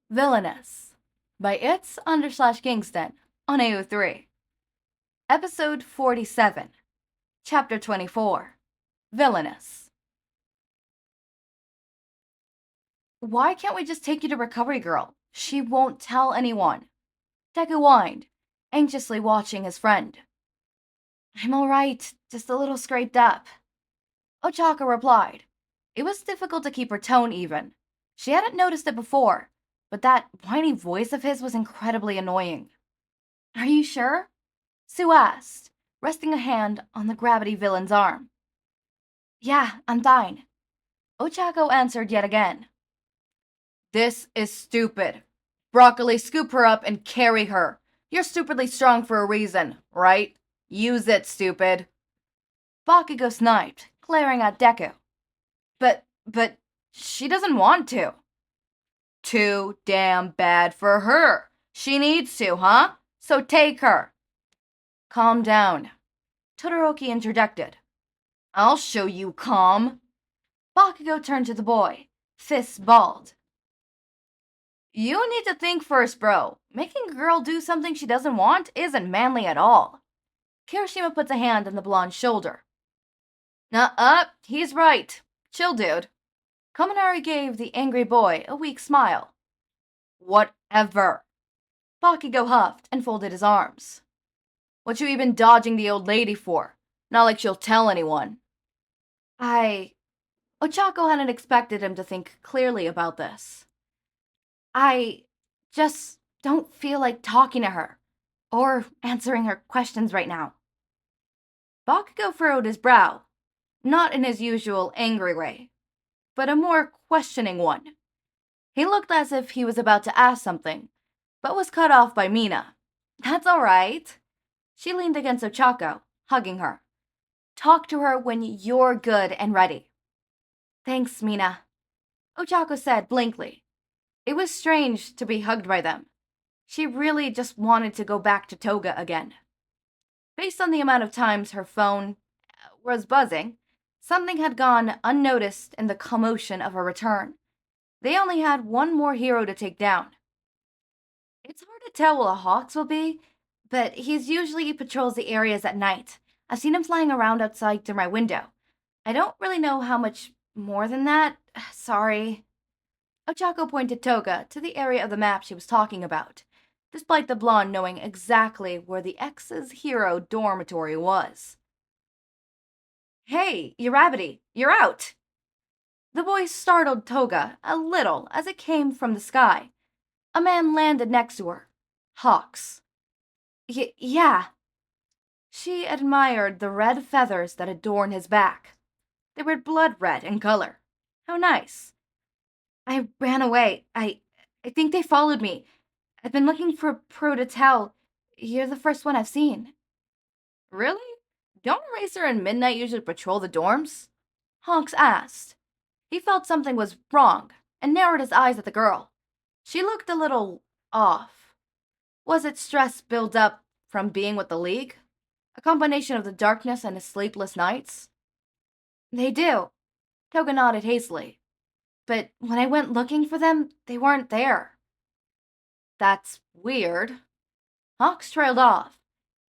Villainous by It's_Kingston on AO3. Episode 47, Chapter 24, Villainous. Why can't we just take you to Recovery Girl? She won't tell anyone. Deku whined, anxiously watching his friend. I'm alright, just a little scraped up. Ochako replied. It was difficult to keep her tone even. She hadn't noticed it before, but that whiny voice of his was incredibly annoying. Are you sure? Sue asked, resting a hand on the gravity villain's arm. Yeah, I'm fine. Ochako answered yet again. This is stupid. Broccoli, scoop her up and carry her. You're stupidly strong for a reason, right? Use it, stupid. Bakugo sniped, glaring at Deku. But, she doesn't want to. Too damn bad for her. She needs to, huh? So take her. Calm down, Todoroki interjected. I'll show you calm. Bakugo turned to the boy, fists balled. You need to think first, bro. Making a girl do something she doesn't want isn't manly at all. Kirishima puts a hand on the blonde's shoulder. He's right. Chill, dude. Kaminari gave the angry boy a weak smile. Whatever. Bakugo huffed and folded his arms. What you even dodging the old lady for? Not like she'll tell anyone. Ochako hadn't expected him to think clearly about this. I just don't feel like talking to her, or answering her questions right now. Bakugo furrowed his brow, not in his usual angry way, but a more questioning one. He looked as if he was about to ask something, but was cut off by Mina. That's all right. She leaned against Ochako, hugging her. Talk to her when you're good and ready. Thanks, Mina, Ochako said blankly. It was strange to be hugged by them. She really just wanted to go back to Toga again. Based on the amount of times her phone was buzzing, something had gone unnoticed in the commotion of her return. They only had one more hero to take down. It's hard to tell what a Hawks will be, but he's usually patrols the areas at night. I've seen him flying around outside through my window. I don't really know how much more than that. Sorry. Ochako pointed Toga to the area of the map she was talking about, despite the blonde knowing exactly where the X's hero dormitory was. Hey, Urabity, you're out! The voice startled Toga a little as it came from the sky. A man landed next to her. Hawks. Yeah. She admired the red feathers that adorned his back. They were blood red in color. How nice. I ran away. I think they followed me. I've been looking for a pro to tell. You're the first one I've seen. Really? Don't Racer and Midnight usually patrol the dorms? Hawks asked. He felt something was wrong and narrowed his eyes at the girl. She looked a little off. Was it stress built up from being with the League? A combination of the darkness and his sleepless nights? They do. Toga nodded hastily. But when I went looking for them, they weren't there. That's weird. Hawks trailed off.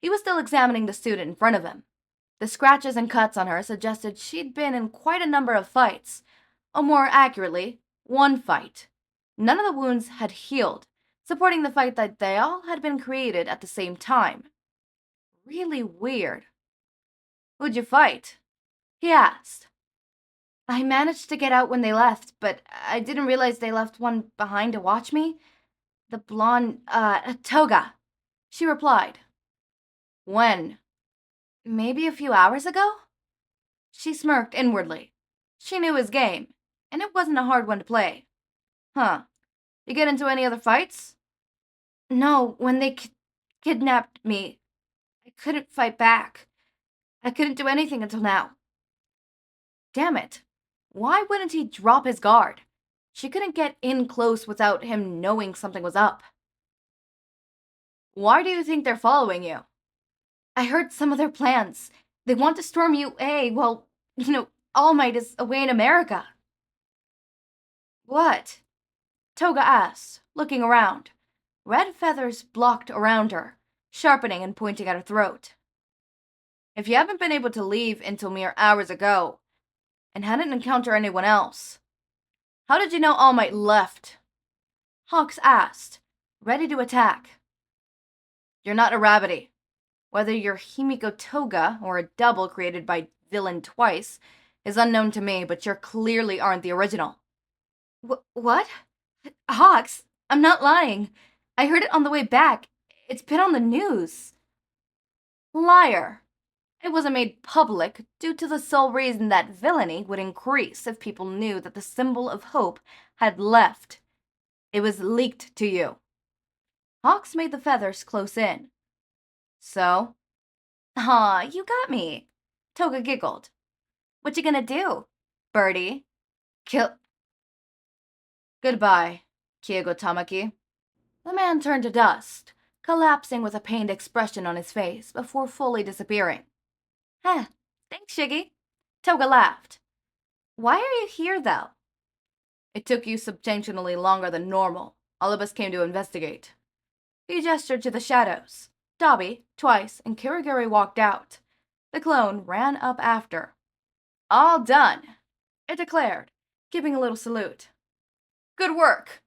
He was still examining the student in front of him. The scratches and cuts on her suggested she'd been in quite a number of fights, or more accurately, one fight. None of the wounds had healed, supporting the fact that they all had been created at the same time. Really weird. Who'd you fight? He asked. I managed to get out when they left, but I didn't realize they left one behind to watch me. The blonde, Toga, she replied. When? Maybe a few hours ago? She smirked inwardly. She knew his game, and it wasn't a hard one to play. Huh. You get into any other fights? No, when they kidnapped me, I couldn't fight back. I couldn't do anything until now. Damn it. Why wouldn't he drop his guard? She couldn't get in close without him knowing something was up. Why do you think they're following you? I heard some of their plans. They want to storm UA while, All Might is away in America. What? Toga asked, looking around. Red feathers blocked around her, sharpening and pointing at her throat. If you haven't been able to leave until mere hours ago, and hadn't encountered anyone else, how did you know All Might left? Hawks asked, ready to attack. You're not a rabbity. Whether you're Himiko Toga or a double created by Villain twice is unknown to me, but you clearly aren't the original. What? Hawks, I'm not lying. I heard it on the way back. It's been on the news. Liar. It wasn't made public due to the sole reason that villainy would increase if people knew that the symbol of hope had left. It was leaked to you. Hawks made the feathers close in. So? Aw, you got me. Toga giggled. What you gonna do, birdie? Kill... Goodbye, Kyogo Tamaki. The man turned to dust, collapsing with a pained expression on his face before fully disappearing. Thanks, Shiggy. Toga laughed. Why are you here, though? It took you substantially longer than normal. All of us came to investigate. He gestured to the shadows. Dabi, Twice, and Kirigiri walked out. The clone ran up after. All done, it declared, giving a little salute. Good work.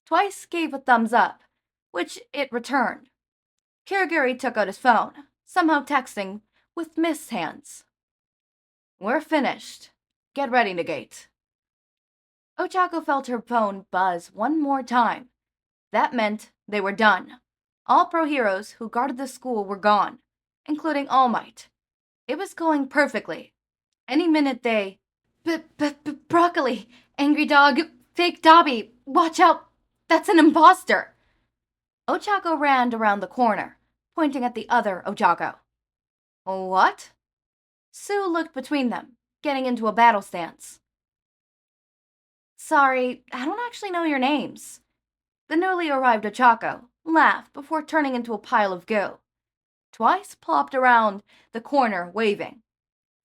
Twice gave a thumbs up, which it returned. Kirigiri took out his phone, somehow texting with Miss hands. We're finished. Get ready, Negate. Ochako felt her phone buzz one more time. That meant they were done. All pro heroes who guarded the school were gone, including All Might. It was going perfectly. Any minute they... Broccoli, angry dog, fake Dabi, watch out, that's an imposter. Ochako ran around the corner, pointing at the other Ochako. What? Sue looked between them, getting into a battle stance. Sorry, I don't actually know your names. The newly arrived Ochako laughed before turning into a pile of goo. Twice plopped around the corner, waving.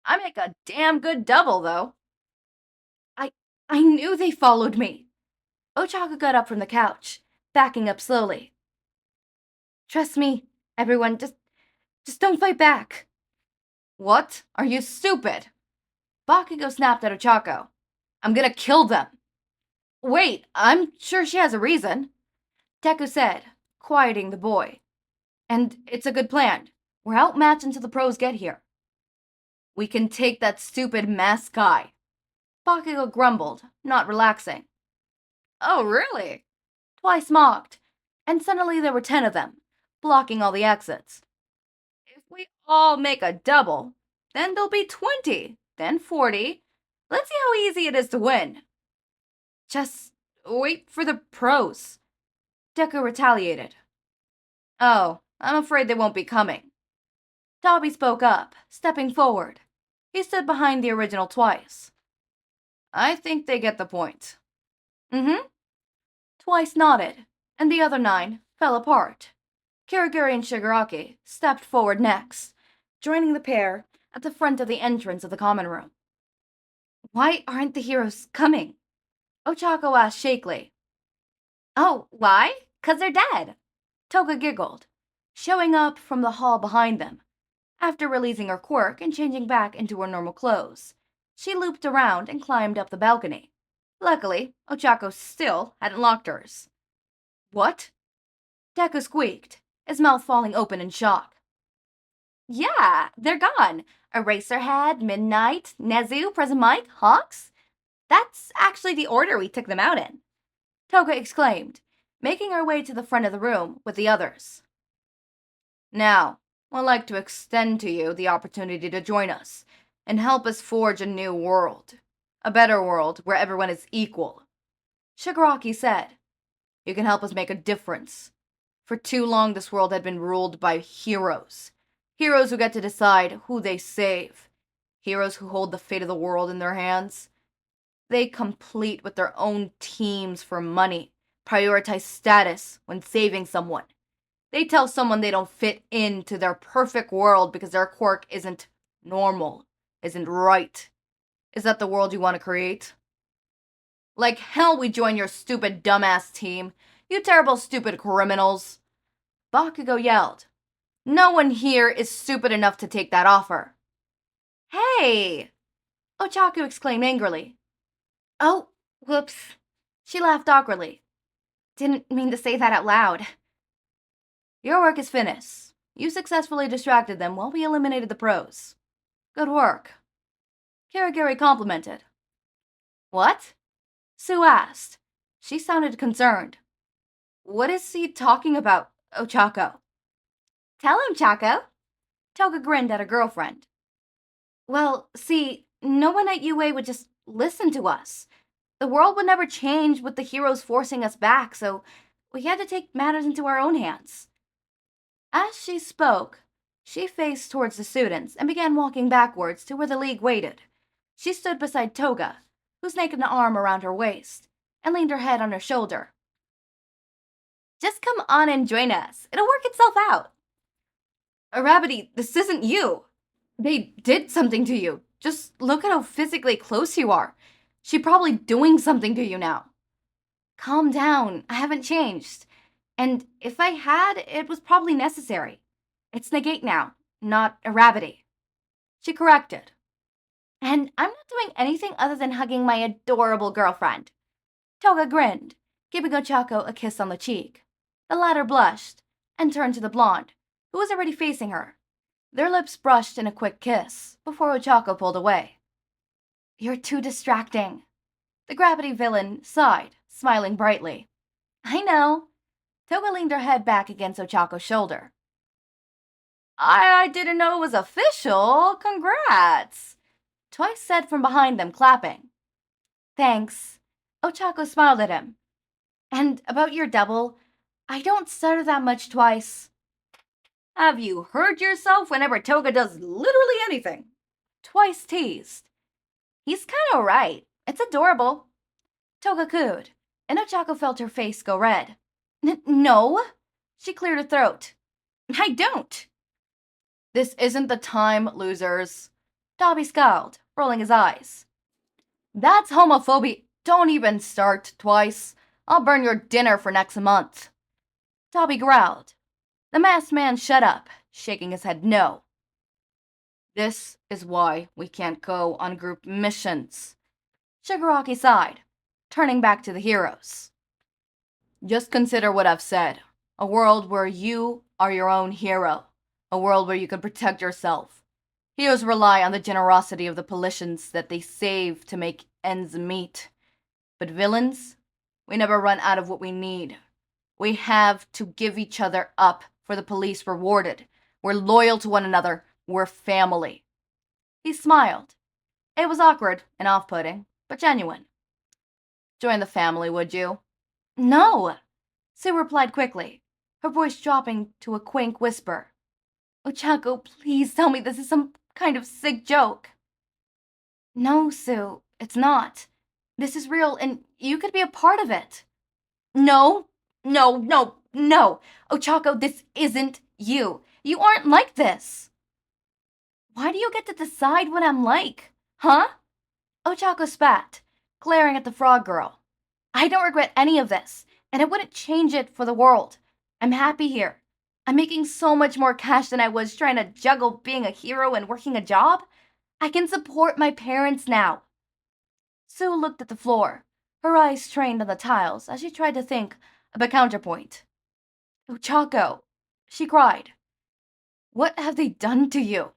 I make a damn good double, though. I knew they followed me. Ochako got up from the couch, backing up slowly. Trust me, everyone, just don't fight back. What? Are you stupid? Bakugo snapped at Ochako. I'm gonna kill them. Wait, I'm sure she has a reason, Deku said, quieting the boy. And it's a good plan. We're outmatched until the pros get here. We can take that stupid masked guy. Bakugo grumbled, not relaxing. Oh, really? Twice mocked, and suddenly there were 10 of them, blocking all the exits. If we all make a double, then there'll be 20, then 40. Let's see how easy it is to win. Just wait for the pros. Deku retaliated. Oh, I'm afraid they won't be coming. Dabi spoke up, stepping forward. He stood behind the original Twice. I think they get the point. Twice nodded, and the other 9 fell apart. Kirigiri and Shigaraki stepped forward next, joining the pair at the front of the entrance of the common room. Why aren't the heroes coming? Ochako asked shakily. Oh, why? 'Cause they're dead. Toga giggled, showing up from the hall behind them. After releasing her quirk and changing back into her normal clothes, she looped around and climbed up the balcony. Luckily, Ochako still hadn't locked hers. What? Deku squeaked, his mouth falling open in shock. Yeah, they're gone. Eraserhead, Midnight, Nezu, Present Mike, Hawks. That's actually the order we took them out in, Toga exclaimed, making her way to the front of the room with the others. Now, I'd like to extend to you the opportunity to join us and help us forge a new world. A better world where everyone is equal. Shigaraki said, You can help us make a difference. For too long this world had been ruled by heroes. Heroes who get to decide who they save. Heroes who hold the fate of the world in their hands. They complete with their own teams for money, prioritize status when saving someone. They tell someone they don't fit into their perfect world because their quirk isn't normal, isn't right. Is that the world you want to create? Like hell we join your stupid dumbass team. You terrible, stupid criminals. Bakugo yelled. No one here is stupid enough to take that offer. Hey! Ochako exclaimed angrily. Oh, whoops. She laughed awkwardly. Didn't mean to say that out loud. Your work is finished. You successfully distracted them while we eliminated the pros. Good work. Kirigiri complimented. What? Sue asked. She sounded concerned. What is he talking about, Ochako? Tell him, Chako. Toga grinned at her girlfriend. Well, see, no one at UA would just listen to us. The world would never change with the heroes forcing us back, so we had to take matters into our own hands. As she spoke, she faced towards the students and began walking backwards to where the league waited. She stood beside Toga, who snaked an arm around her waist, and leaned her head on her shoulder. Just come on and join us. It'll work itself out. Rabbity, this isn't you. They did something to you. Just look at how physically close you are. She's probably doing something to you now. Calm down. I haven't changed. And if I had, it was probably necessary. It's Negate now, not a Rabbity. She corrected. And I'm not doing anything other than hugging my adorable girlfriend. Toga grinned, giving Ochako a kiss on the cheek. The latter blushed and turned to the blonde, who was already facing her. Their lips brushed in a quick kiss before Ochako pulled away. You're too distracting. The Gravity villain sighed, smiling brightly. I know. Toga leaned her head back against Ochako's shoulder. I didn't know it was official. Congrats. Twice said from behind them, clapping. Thanks. Ochako smiled at him. And about your double, I don't stutter that much Twice. Have you heard yourself whenever Toga does literally anything? Twice teased. He's kinda right. It's adorable. Toga cooed, and Ochako felt her face go red. No? She cleared her throat. I don't. This isn't the time, losers. Dobby scowled, rolling his eyes. That's homophobia. Don't even start Twice. I'll burn your dinner for next month. Dobby growled. The masked man shut up, shaking his head no. This is why we can't go on group missions. Shigaraki sighed, turning back to the heroes. Just consider what I've said. A world where you are your own hero. A world where you can protect yourself. Heroes rely on the generosity of the politicians that they save to make ends meet. But villains, we never run out of what we need. We have to give each other up for the police rewarded. We're loyal to one another. We're family. He smiled. It was awkward and off-putting, but genuine. Join the family, would you? No, Sue replied quickly, her voice dropping to a quaint whisper. Ochako, please tell me this is some kind of sick joke. No, Sue, it's not. This is real, and you could be a part of it. No. Ochako, this isn't you. You aren't like this. Why do you get to decide what I'm like? Huh? Ochako spat, glaring at the frog girl. I don't regret any of this, and I wouldn't change it for the world. I'm happy here. I'm making so much more cash than I was trying to juggle being a hero and working a job. I can support my parents now. Sue looked at the floor, her eyes trained on the tiles as she tried to think of a counterpoint. Ochako, she cried. What have they done to you?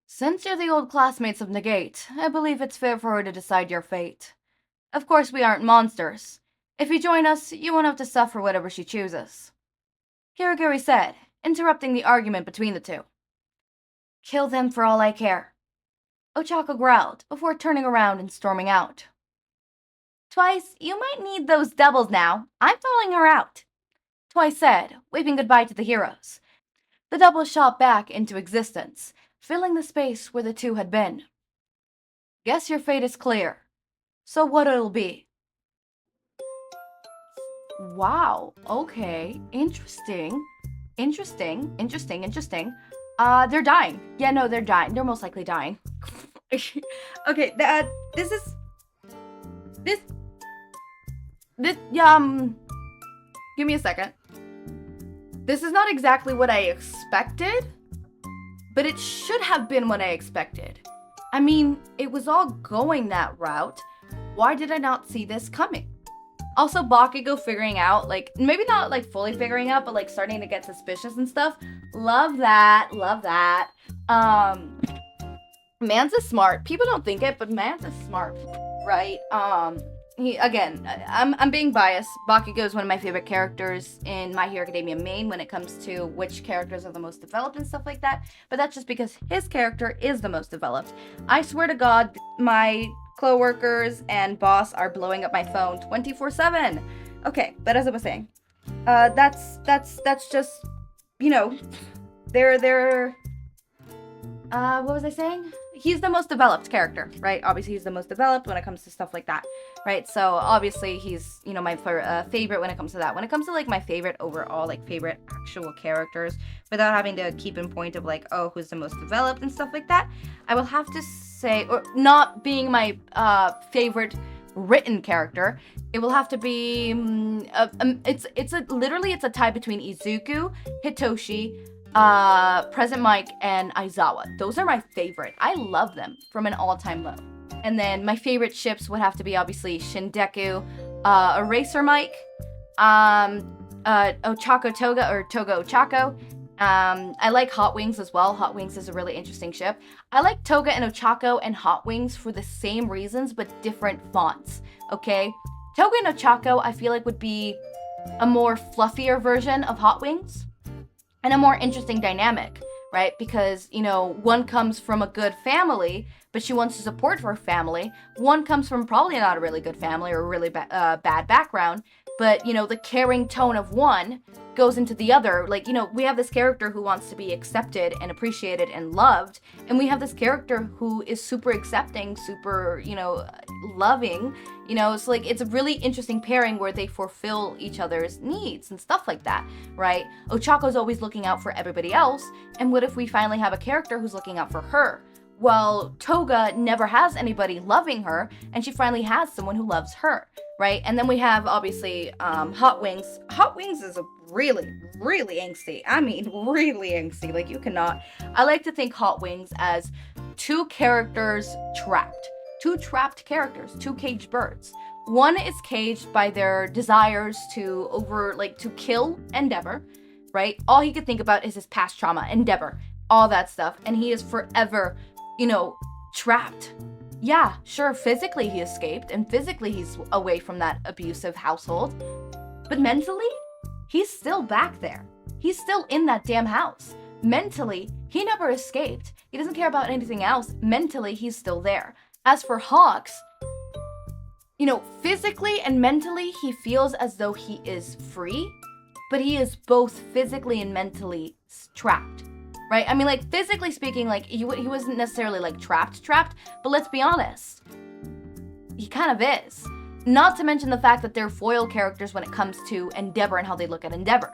Since you're the old classmates of Negate, I believe it's fair for her to decide your fate. Of course we aren't monsters. If you join us, you won't have to suffer whatever she chooses. Kirigiri said, interrupting the argument between the two. Kill them for all I care. Ochako growled before turning around and storming out. Twice, you might need those doubles now. I'm following her out. Twice said, waving goodbye to the heroes. The double shot back into existence, filling the space where the two had been. Guess your fate is clear. So what it'll be. Wow, okay, interesting. They're dying. Yeah, no, they're dying. They're most likely dying. Okay, this, Give me a second. This is not exactly what I expected, but it should have been what I expected. I mean, it was all going that route. Why did I not see this coming? Also, Bakugo figuring out, like, maybe not, like, fully figuring out, but, like, starting to get suspicious and stuff. Love that. Love that. Mans is smart. People don't think it, but Mans is smart, right? I'm being biased. Bakugo is one of my favorite characters in My Hero Academia main when it comes to which characters are the most developed and stuff like that. But that's just because his character is the most developed. I swear to God, my co-workers and boss are blowing up my phone 24/7. Okay, but as I was saying, that's just, you know, what was I saying? He's the most developed character, right? Obviously, he's the most developed when it comes to stuff like that, right? So, obviously, he's, you know, my favorite when it comes to that. When it comes to, like, my favorite overall, like, favorite actual characters, without having to keep in point of, like, oh, who's the most developed and stuff like that, I will have to say, or not being my favorite written character, it will have to be, it's a tie between Izuku, Hitoshi, Present Mike, and Aizawa. Those are my favorite. I love them from an all-time low. And then my favorite ships would have to be obviously Shindeku, Eraser Mike, Ochako Toga, or Toga Ochako. I like Hot Wings as well. Hot Wings is a really interesting ship. I like Toga and Ochako and Hot Wings for the same reasons, but different fonts, okay? Toga and Ochako, I feel like, would be a more fluffier version of Hot Wings, and a more interesting dynamic, right? Because, you know, one comes from a good family, but she wants to support her family. One comes from probably not a really good family or a really bad background, but, you know, the caring tone of one goes into the other. Like, you know, we have this character who wants to be accepted and appreciated and loved, and we have this character who is super accepting, super, you know, loving. You know, it's like, it's a really interesting pairing where they fulfill each other's needs and stuff like that, right? Ochako's always looking out for everybody else, and what if we finally have a character who's looking out for her? Well, Toga never has anybody loving her, and she finally has someone who loves her, right? And then we have, obviously, Hot Wings. Hot Wings is a really, really angsty. I mean, really angsty. Like, you cannot... I like to think Hot Wings as two characters trapped. Two trapped characters, two caged birds. One is caged by their desires to kill Endeavor, right? All he could think about is his past trauma, Endeavor, all that stuff, and he is forever, you know, trapped. Yeah, sure, physically he escaped, and physically he's away from that abusive household, but mentally, he's still back there. He's still in that damn house. Mentally, he never escaped. He doesn't care about anything else. Mentally, he's still there. As for Hawks, you know, physically and mentally, he feels as though he is free, but he is both physically and mentally trapped, right? I mean, like, physically speaking, like, he wasn't necessarily, like, trapped, but let's be honest, he kind of is. Not to mention the fact that they're foil characters when it comes to Endeavor and how they look at Endeavor.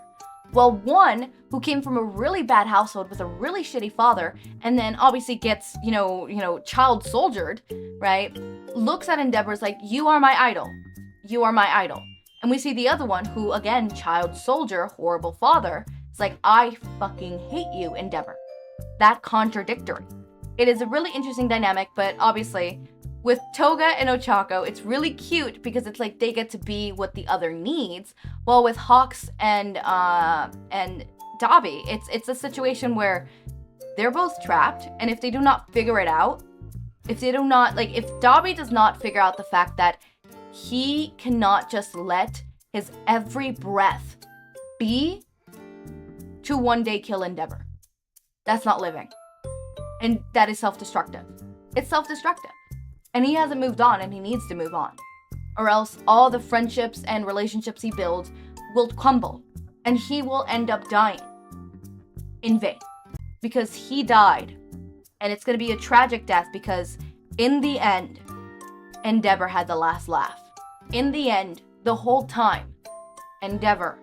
Well, one who came from a really bad household with a really shitty father, and then obviously gets, you know, child soldiered, right? Looks at Endeavor as like, you are my idol. You are my idol. And we see the other one who, again, child soldier, horrible father, is like, I fucking hate you, Endeavor. That contradictory. It is a really interesting dynamic, but obviously, with Toga and Ochako, it's really cute because it's like they get to be what the other needs. While with Hawks and Dabi, it's a situation where they're both trapped, and if they do not figure it out, if Dabi does not figure out the fact that he cannot just let his every breath be to one day kill Endeavor, that's not living. And that is self-destructive. It's self-destructive. And he hasn't moved on, and he needs to move on. Or else all the friendships and relationships he builds will crumble, and he will end up dying in vain. Because he died, and it's going to be a tragic death because in the end, Endeavor had the last laugh. In the end, the whole time, Endeavor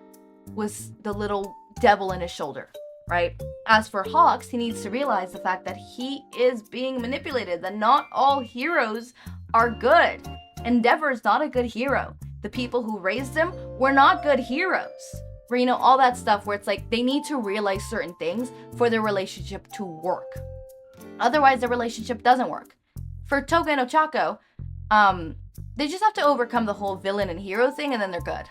was the little devil in his shoulder, right? As for Hawks, he needs to realize the fact that he is being manipulated, that not all heroes are good. Endeavor is not a good hero. the people who raised them were not good heroes. Or, you know, all that stuff where it's like they need to realize certain things for their relationship to work. Otherwise, the relationship doesn't work. For Toga and Ochako, they just have to overcome the whole villain and hero thing and then they're good.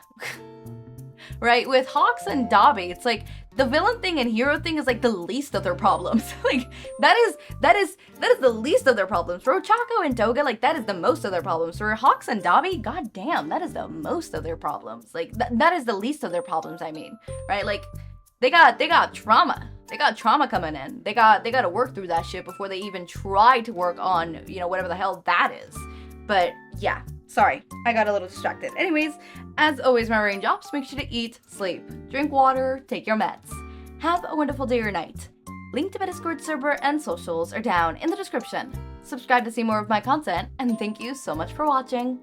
Right? With Hawks and Dabi, it's like the villain thing and hero thing is like the least of their problems. Like that is the least of their problems. For Ochako and Toga, like that is the most of their problems. For Hawks and Dabi, god damn, that is the most of their problems. Like that is the least of their problems, I mean. Right? Like they got trauma. They got trauma coming in. They got to work through that shit before they even try to work on, you know, whatever the hell that is. But yeah, sorry, I got a little distracted. Anyways, as always, my raindrops, make sure to eat, sleep, drink water, take your meds. Have a wonderful day or night. Link to my Discord server and socials are down in the description. Subscribe to see more of my content, and thank you so much for watching.